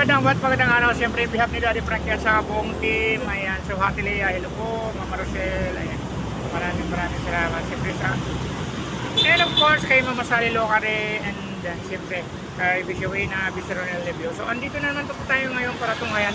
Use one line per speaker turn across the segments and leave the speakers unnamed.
magandang araw. Siyempre, behalf ni Daddy Frank yan sa buong team. Ayan, so Hati Lea, hello po, Mama Rochelle. Ayan, maraming salamat. Siyempre sa, and of course, kay Mama Sally Locare. And then, siyempre, kay Bishaway na Bisaronel Review. So, andito na naman po tayo ngayon para tunghayan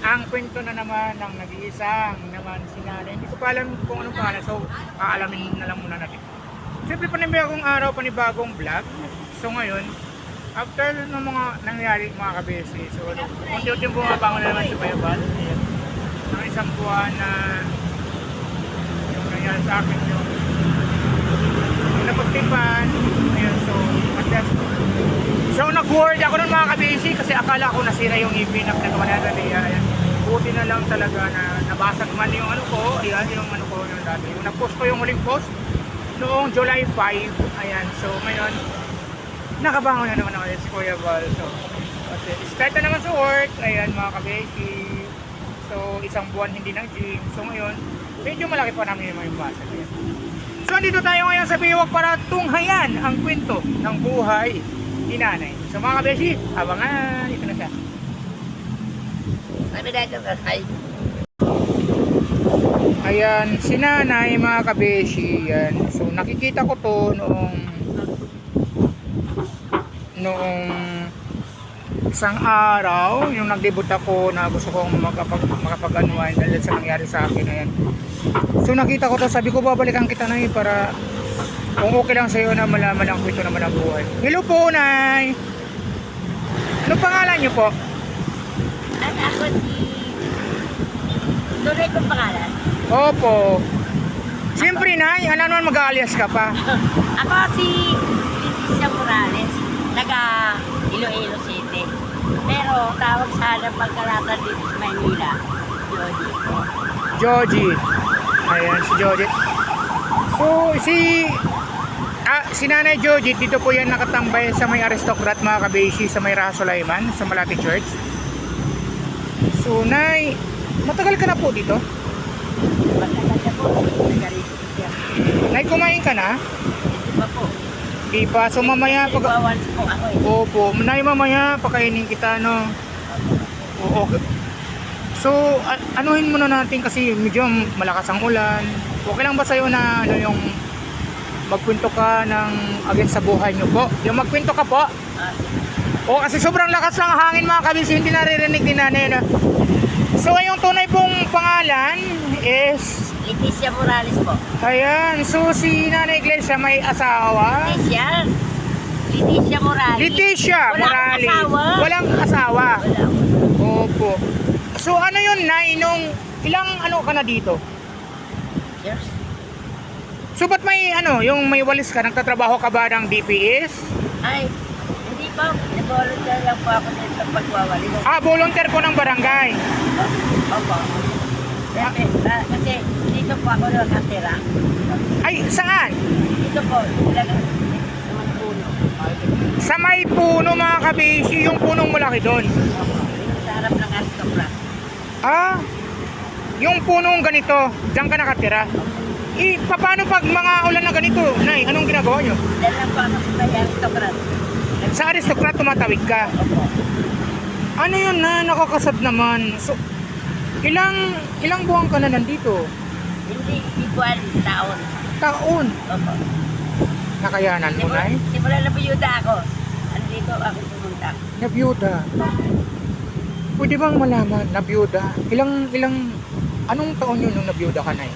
ang kwento na naman ng nag-iisang naman si Nanay. Hindi ko pa alam kung anong pangalan. So, aalamin na lang muna natin. Siyempre, panibagong araw, panibagong vlog. So, ngayon, after ng mga nangyari mga kabesi, so unti-unti bumabangon na naman si Bayabal. Ayan. Ng isang buwan na yung nangyari sa akin yung napagtipan. Ayan, so at least, so nag-word ako ng mga kabesi kasi akala ko nasira yung ngipin na pinagamanadali. Ayan. Buti na lang talaga na nabasag man yung ano ko. Ayan, yung ano ko yung dati. Yung nag-post ko yung huling post noong July 5. Ayan, so ngayon nakabangon na naman ako si Kuya Val. So, okay. Start na naman sa work. Ayan mga kabeki. So, isang buwan hindi ng gym. So, ngayon, medyo malaki pa namin yung basa. Ayan. So, andito tayo ngayon sa Biwag para tunghayan ang kwento ng buhay ni Nanay. So, mga kabeki, abangan. Ito na siya. Ayan, si Nanay mga kabeshi. Yan. So, nakikita ko to noong isang araw yung nag-debut ako na gusto kong makapag-unwind dahil sa nangyari sa akin. Ayan. So nakita ko to, sabi ko babalikan kita na para kung okay lang sa'yo na malaman ang kwento naman ang buhay. Hello po, Nay! Ano pangalan niyo po?
Ako si... Tunay kong pangalan?
Opo. Siyempre, Nay, ano naman mag-alias ka pa?
Ako si Leticia Morales, taga Iloilo City. Pero tawag sa hanap pagkalatan dito sa Maynila, Joji.
Joji. Ayan, si Joji. So, si Nanay Joji, dito po yan nakatambay sa may aristocrat mga kabeshi sa may Raha Sulaiman, sa Malati Church. So, Nay, matagal ka na po dito?
Matagal na po, taga-rito siya.
Nay, kumain ka na?
Hindi pa po.
Di pa. So, mamaya pag...
Ibawan po ako eh.
Opo, Nay, mamaya pakainin kita, no? Oo, okay. So, anuhin muna natin kasi medyo malakas ang ulan. Okay lang ba sa'yo na ano yung magkwento ka ng against sa buhay nyo po? Yung magkwento ka po? O kasi sobrang lakas ng hangin mga kabisi, hindi naririnig ni Nanay, no? So, yung tunay pong pangalan is...
Leticia Morales po.
Ayan, so si Nanay Iglesia may asawa.
Leticia Morales.
Leticia Morales.
Asawa.
Walang asawa.
Wala.
Opo. So ano yun, Nay, nung ilang ano ka na dito?
Yes.
So ba't may ano, yung may walis ka, nagtatrabaho ka ba ng DPS?
Ay, hindi pa. Nag-volunteer lang po ako dito sa pagwawali.
Volunteer ko ng barangay.
Opo. Kasi dito po ako nakatira.
Ay, saan?
Dito po, talaga sa mga puno.
Sa may puno mga kabeshi, yung punong malaki doon.
Opo. Dito sa harap ng aristocrat.
Yung punong ganito, diyan ka nakatira. Paano pag mga ulan na ganito, Nay, anong ginagawa nyo?
Dahil lang po ako sa aristocrat.
Sa aristocrat tumatawid ka.
Opo.
Ano yun na nakakasad naman? So, ilang buwan ka na nandito?
Hindi buwan, taon.
Taon.
Opo.
Nakayanan mo, Nay?
Simula na biyuda ako. Andito ako pumunta.
Nabiyuda. Pwede bang malaman, nabiyuda? Anong taon yun nung nabiyuda ka, Nay?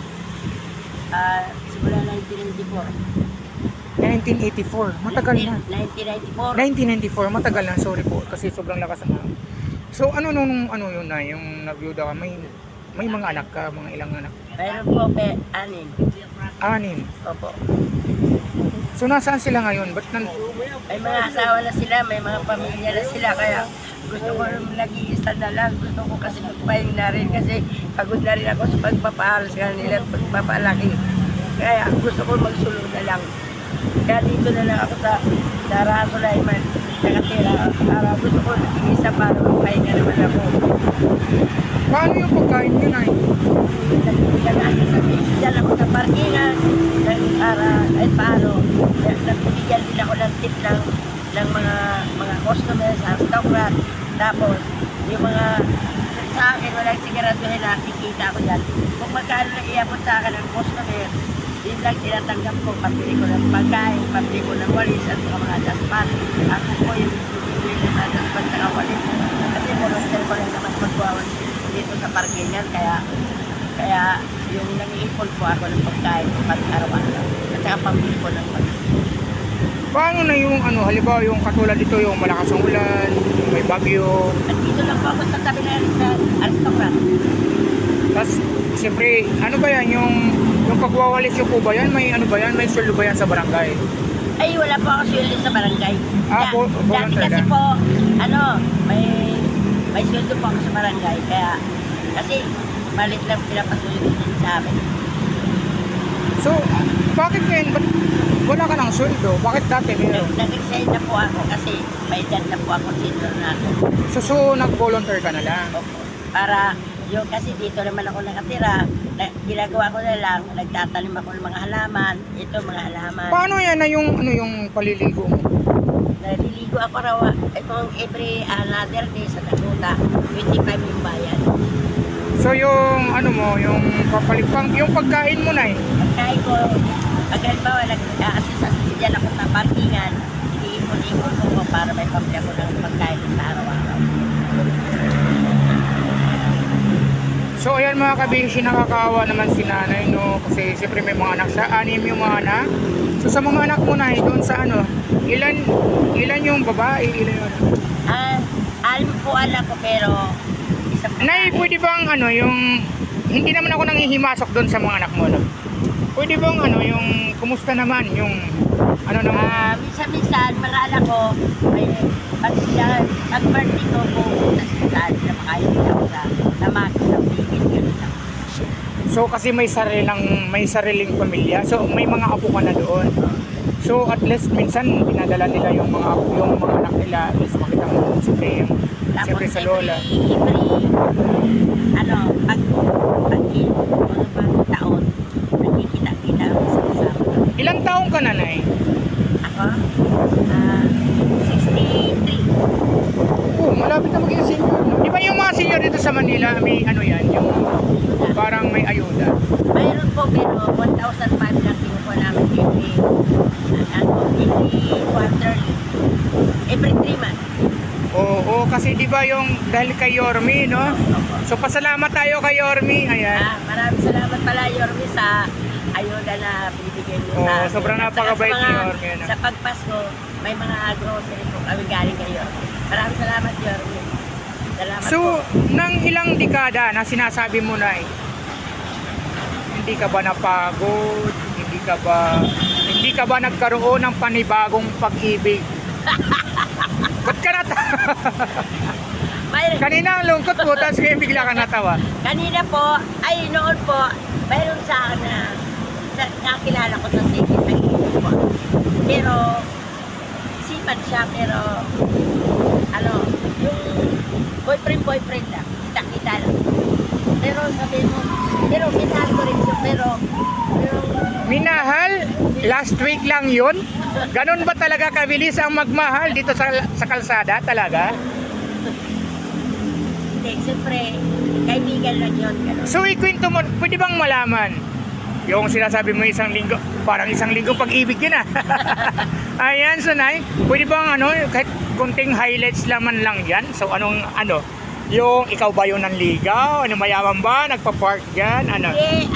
Simula 1994.
1984. Matagal na.
1994.
1994. Matagal na. Sorry po. Kasi sobrang lakas na. So, ano yun, Nay? Yung nabiyuda ka, may mga anak ka? Mga ilang anak?
Mayroon po, 6.
6.
Opo.
So, nasaan sila ngayon? Ba't
May mga asawa na sila, may mga pamilya na sila. Kaya gusto ko nag-iisa na lang. Gusto ko kasi magpahinga na rin kasi pagod na rin ako sa pagpapaaral sa kanila, pagpapalaki. Kaya gusto ko magsulong na lang. Kaya dito na lang ako sa Raha Sulaiman, nakatira. Para gusto ko nag-iisa para magpahinga naman ako.
paano yung pagkain nyo, Nay?
Nagpibigyan ako sa parkingan para ay paano. Nagpibigyan din ako ng tip ng mga customers sa restaurant Tapos, yung mga sa akin, walang siguraduhin na kikita ko yan. Kung magkano na iabot sa akin ng customer, yun lang tinatanggap ko. Pabili ko ng pagkain, pabili ko ng walis at mga daspan. Ako po yung bibili ng mga daspan sa walis. Kasi volunteer ko lang naman magwawan dito sa parkingan. Kaya yung nangiipon po ako ng pagkain pag-araw-araw. At saka pambili ko ng walis.
Paano na yung ano, halimbawa yung katulad dito, yung malakas ang ulan, may bagyo.
At dito lang po ako sa tabi na sa aristocrat.
Tapos, siyempre, ano ba yan, yung pagwawalis yung po ba yan? May ano ba yan? May sweldo ba yan sa barangay?
Ay, wala po ako sweldo sa barangay. Dati
volunteer
kasi
ka?
po, may sweldo po ako sa barangay. Kasi malit lang pinapasweldo din sa amin.
So, bakit ngayon, ba't wala ka ng sweldo? Bakit dati meron?
Nag-excited na po ako kasi may edad na po ako senior na ako.
So nag-volunteer ka na lang?
Opo. Para yung kasi dito naman ako nakatira, ginagawa ko na lang, nagtatanim ako ng mga halaman. Ito mga halaman.
Paano yan na yung, ano, yung paliligo mo?
Naliligo ako raw, itong every another day sa Dakota, 25 yung bayan.
So yung ano mo, yung papalipang, yung pagkain mo na eh.
Pagkain ko, pag halimbawa nag-assist dyan ako sa parkingan, iipon-ipon ko para may pamilya ko ng pagkain sa araw-araw.
So ayan mga kabinsi, nakakawa naman si nanay, no? Kasi siyempre may mga anak siya, 6 yung mga anak. So sa mga anak mo na doon sa ano, ilan yung babae, ilan yung ano?
Alam po anak ko pero isa pa.
Nay, pwede bang ano, yung, hindi naman ako nanghihimasok doon sa mga anak mo, no? Pwede bang ano, yung, kumusta naman, yung, ano naman?
Minsan-minsan, mga anak ko, pag birthday ko po, sa na makain ako sa makikita ganun lang.
So kasi may sariling pamilya. So may mga apo ka na doon. So at least minsan dinadala nila yung mga anak nila, at least makita mo siyempre sa lola.
Pag taon, nagkikita-kita ako sa kasama.
Ilang taong ka na, Nay?
Ako, 63.
Oh, malapit na maging senior, no? Di ba yung mga senior dito sa Manila, may ano yan, yung parang may ayuda?
Mayroon po, pero 1,500 lang kinukuha namin every quarterly. Every 3 months.
Oo, kasi di ba yung dahil kay Yormi, no? So pasalamat tayo kay Yormi, ayan.
Maraming salamat pala, Yormi, sa ayuda na binibigyan niyo sa amin.
Sobrang
At saka
napakabait
sa
ni
mga-
Yormi, ano?
Sa pagpasko, may mga grocery po kami galing kay Yormi. Maraming salamat, Yormi. Salamat
So,
po.
nang ilang dekada na sinasabi mo na hindi ka ba napagod? Hindi ka ba nagkaroon ng panibagong pag-ibig? Ba't ka Kanina ang lungkot mo, tapos ngayon bigla ka natawa.
Kanina po, noon po, mayroon sa akin na nakilala ko sa sikit ng ibig ko. Pero, sipat siya, pero, yung boyfriend lang, kita lang. Pero sabi mo, pero minahal ko rin siya, pero,
Minahal? Last week lang yun? Ganon ba talaga kabilis ang magmahal dito sa kalsada talaga?
hindi, siyempre, kaibigan lang yun, gano'n.
So ikwento mo, pwede bang malaman? Yung sinasabi mo isang linggo, parang isang linggo pag-ibig yun ah. Ayan, so Nay, pwede bang kahit konting highlights laman lang yan? So yung ikaw ba yung nanligaw? Mayaman ba? Nagpa-park dyan?
Hindi,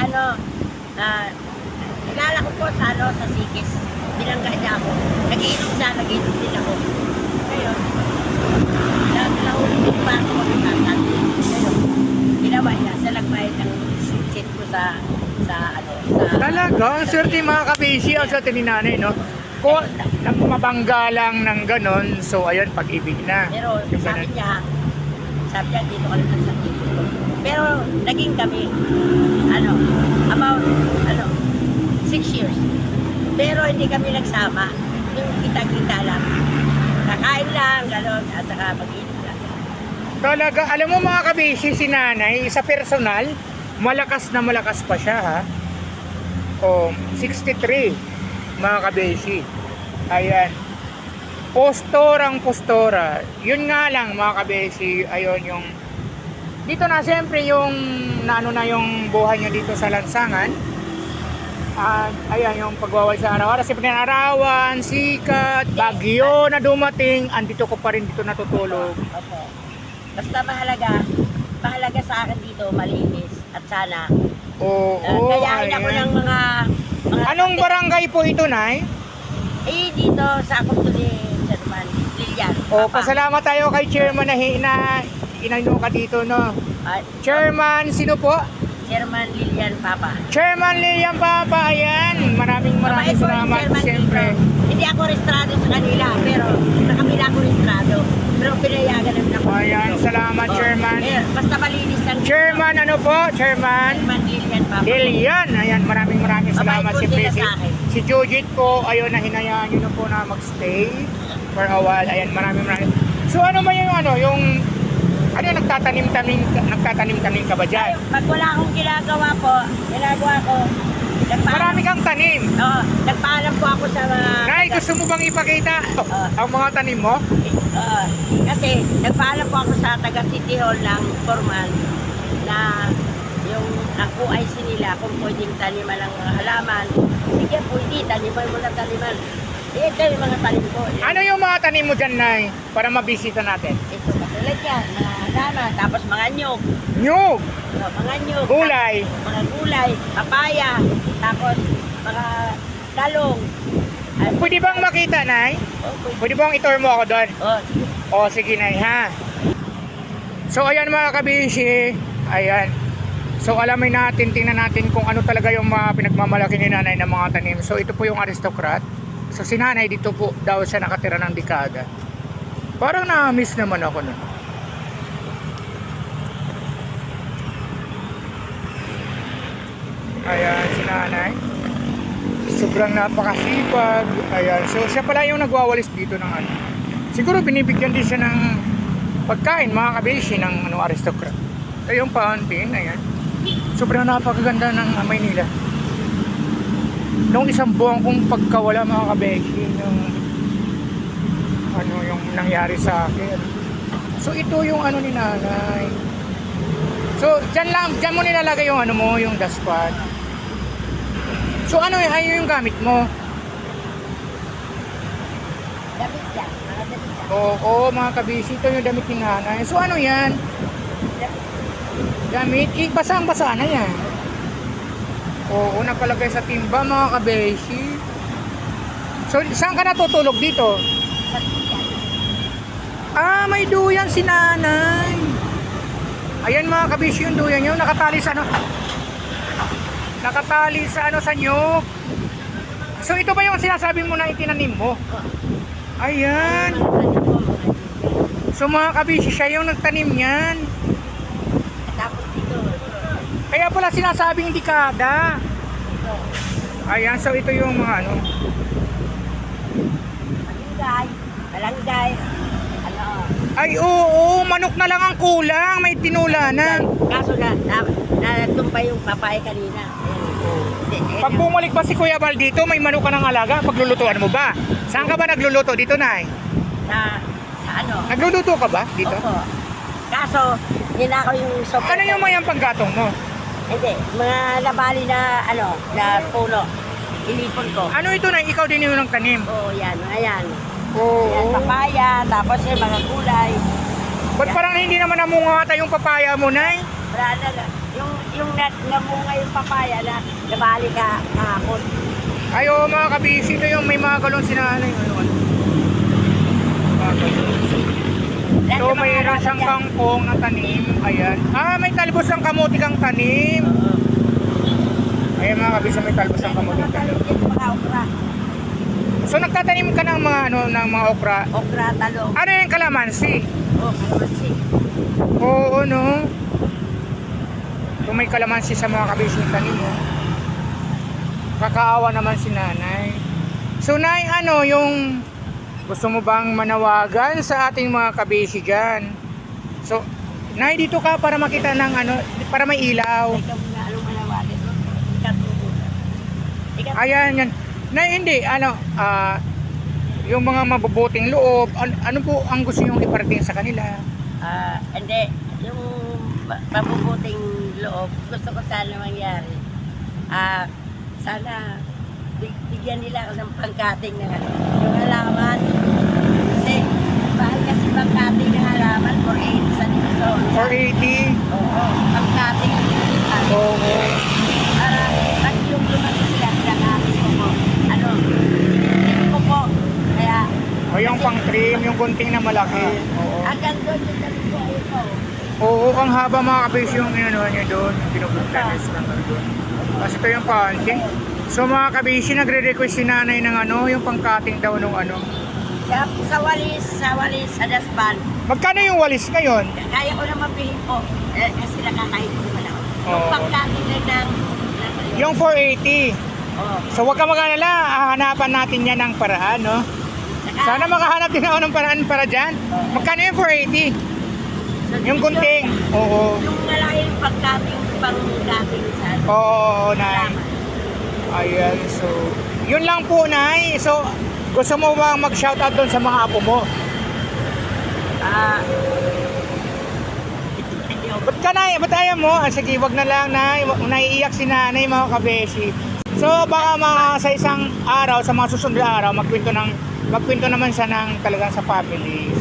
kilala ko po sa Sikis. Bilangga niya ako. Nag-iinom din ako. Ngayon, nahulog pa ako magkakatan. Ngayon, ginawa niya sa nagbayad ng seat ko sa
Talaga? Ang swerte mga kabisi, ang swerte ni nanay, no? Kung mabangga lang ng ganon, so ayun, pag-ibig na.
Pero
Yung
sabi
ganon.
niya, dito ka rin sa dito. Pero naging kami, about 6 years. Pero hindi kami nagsama. Yung kita-kita lang. Kakain lang, gano'n, at saka mag-inom lang.
Talaga, alam mo mga kabisi, si nanay, sa personal, malakas na malakas pa siya, ha? 63, mga kabisi. Ayan. Postorang postora. Yun nga lang mga kabesi, ayun yung dito na siyempre yung naano na yung buhay nyo dito sa lansangan. At ayan yung pagwawal sa araw-araw, siyempre arawan, sikat, bagyo na dumating, andito ko pa rin dito natutulog.
Opo. Basta mahalaga sa akin dito, malinis. At sana,
Oo,
gayahin ako
ayan.
ng mga
Anong barangay po ito, Nay?
dito sa Kutuloy, Chairman, Lilian.
O,
Papa.
pasalamat tayo kay Chairman na inano ka dito, no?
Ah,
Chairman, sino po?
Chairman Lilian, Papa.
Chairman Lilian Papa, ayan. Maraming
Mabait po yung
salamat,
chairman
siyempre.
dito. Hindi ako restrado sa kanila, pero sa kabila ako restrado. Pero pinayagan naman ako.
Ayan,
dito.
salamat, Chairman.
Basta malinis lang.
Chairman, ano po? Chairman
Chairman Lilian, Papa.
Lilian. Ayan, maraming salamat.
Mabait po
Siyempre,
sila sa akin.
si Jujit po, ayun, na hinayaan nyo na po na magstay for a while. Ayan, maraming. So, ano ba yung nagtatanim ka ba dyan?
Pag wala akong ginagawa ko,
Marami kang tanim.
nagpaalam po ako sa mga...
Nay, gusto mo bang ipakita ang mga tanim mo?
Kasi nagpaalam po ako sa taga City Hall ng Foreman na yung QIC nila kung pwedeng taniman ng mga halaman. Sige po, hindi, taniman mo ng taniman. Ito yung mga tanim ko.
Ano yung mga tanim mo dyan, Nay? Para mabisita natin.
Ito, katulad yan, mga halaman, tapos mga nyog.
Nyug,
Mga nyog.
gulay.
Mga gulay, papaya, tapos mga talong. Ay,
Pwede bang makita, Nay?
pwede.
Pwede bang itour mo ako doon?
Sige.
O, sige, Nay, ha? So, ayan mga kabishi. Ayan. So, alamin natin, tingnan natin kung ano talaga yung mga pinagmamalaki ni Nanay ng mga tanim. So, ito po yung aristocrat. So, si Nanay dito po daw siya nakatira ng dekada. Parang na-miss naman ako nun. Ayan, si Nanay. Sobrang napakasipag. Ayan, so siya pala yung nagwawalis dito ng ano. Siguro binibigyan din siya ng pagkain, mga kabeshi, ng aristocrat. Ito yung fountain, ayan. Sobrang napakaganda ng Maynila. Noong isang buwan kong pagkawala, mga kabeshi, yung nangyari sa akin. So ito yung ni Nanay. So dyan mo nilalagay yung yung dustpan. So ano yung gamit mo?
Damit yan, mga damit yan.
Oo, mga kabisi, ito yung damit ni Nanay. So ano yan? Damit? Basang-basa na yan. Oo, napalagay sa timba, mga kabisi. So saan ka natutulog dito? Ah, may duyan si Nanay. Ayan mga kabisi, yung duyan nyo. Nakatali sa sa nyug. So ito ba yung sinasabi mo na itinanim mo? Ayan. So mga kabisi, siya yung nagtanim yan.
Tapos dito.
Kaya pala sinasabing dekada. Ayan, so ito yung mga
Malunggay.
Ay oo, manok na lang ang kulang. May tinula na.
Kaso natumpay yung papaya kanina.
Pag bumalik ba si Kuya Bal dito, may manok ka ng alaga? Paglulutuan mo ba? Saan ka ba nagluluto dito, Nay?
Sa ano?
Nagluluto ka ba dito?
Opo. Kaso, ninakaw yung sopa.
Ano yung mayang panggatong mo?
Hindi, mga nabali na na puno. Ilipon ko.
Ano ito, Nay? Ikaw din yung nagtanim?
Oo, yan, mga yan.
Oo.
Yan, papaya, tapos yung mga gulay.
Ba't parang hindi naman namungata yung papaya mo, Nay?
Wala na. Yung namunga yung papaya na nabali ka kahapon.
Ayo mga kabisi, ito yung may mga galon si Nanay. So mayroon siyang kangkong na tanim. Ayan. Ah, may talbos ng kamuti kang tanim. Ayan mga kabisi, may talbos ng kamuti kang tanim.
Mga okra.
So nagtatanim ka ng mga ng mga okra.
Okra, talong.
Ano yung kalamansi?
Kalamansi.
Oo, no. Kung may kalamansi sa mga kabisi ng tanim mo. Kakaawa naman si Nanay. So Nay, yung gusto mo bang manawagan sa ating mga kabisi dyan? So, Nay, dito ka para makita ng para may ilaw.
Ikaw muna, anong manawagan mo? Ikaw.
Ayan, yan. Nay, hindi, yung mga mabubuting loob, ano po ang gusto niyong iparating sa kanila?
Hindi, yung mabubuting loob, gusto ko sana mangyari. Sana bigyan nila ako ng pangkating ng yung halaman. Kasi mahal kasi pangkating ng halaman for 8 sa Luzon.
480?
Oo, pangkating ang bigyan.
Oo.
Para pag yung lumaki sila, pinakapit ko po. Pinipit ko po. Kaya,
O yung pang trim, yung gunting na malaki. Oo.
hanggang doon yung sabi ko, ayun po.
Oo, ang haba mga kabis yung inanuhan nyo doon, yung pinuputanis lang doon. Kasi ito yung paunting. So mga kabisi, nagre-request si nanay ng yung pang-cutting daw nung
Kaya sa walis, sa daspan,
Magkano yung walis ngayon?
kaya ko na mabili po. Kasi nakakain ko naman ako. Yung
Oo.
pangkating lang ng...
Yung 480.
Oo.
So wag ka mag-alala, hahanapan natin yan ng paraan, no?
Saka,
Sana makahanap din ako ng paraan para dyan. Magkano yung 480? Yung gunting? Oo.
Yung malaking pangkating sa...
Oo, nay. Ayan, so yun lang po, nay. So gusto mo bang mag-shoutout doon sa mga apo mo? Ba't ka, nay? Ba't ayaw mo? Sige, wag na lang, nay. Naiiyak si nanay, mga kabesi. So baka sa isang araw, sa mga susunod na araw, magkwento naman siya ng talagang sa family.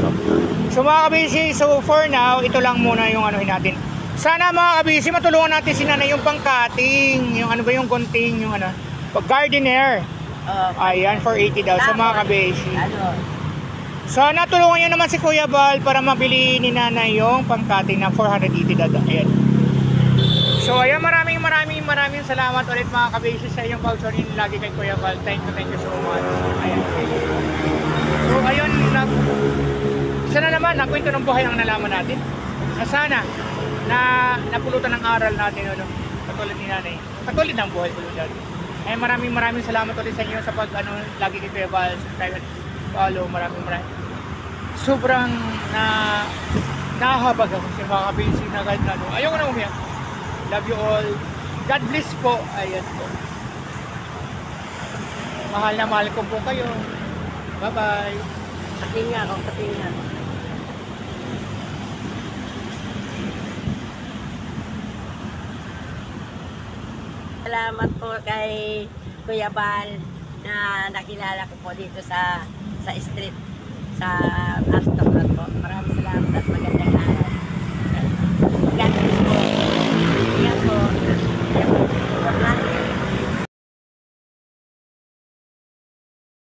So mga kabisi, so for now, ito lang muna yung natin. Sana mga kabisi, matulungan natin si nanay yung pang-cutting, yung yung gunting, yung gardener. Ayan, 480 daw. So mga kabisi. Sana tulungan nyo naman si Kuya Bal para mabili ni nanay yung pang-cutting ng 480 daw. Ayan. So ayan, maraming salamat ulit mga kabisi sa iyong pag-join lagi kay Kuya Bal. Thank you so much. Ayan. So ayun, sana naman nakwento ng buhay ang nalaman natin. Sana na napulutan ng aral natin katulad ni nanay. Katulad ng buhay ko dyan. Ay maraming salamat ulit sa inyo sa pag lagi kay Kuya Bal, subscribe at follow. Maraming. Sobrang nahahabag ako sa mga kabisi na kahit ayaw ko na umiyak. Love you all. God bless po. Ayan po. Mahal na mahal ko po kayo. Bye-bye.
Patinga ako. Salamat po kay Kuya Bal na nakilala ko po dito sa street, sa Aston po. Maraming salamat at magandang araw.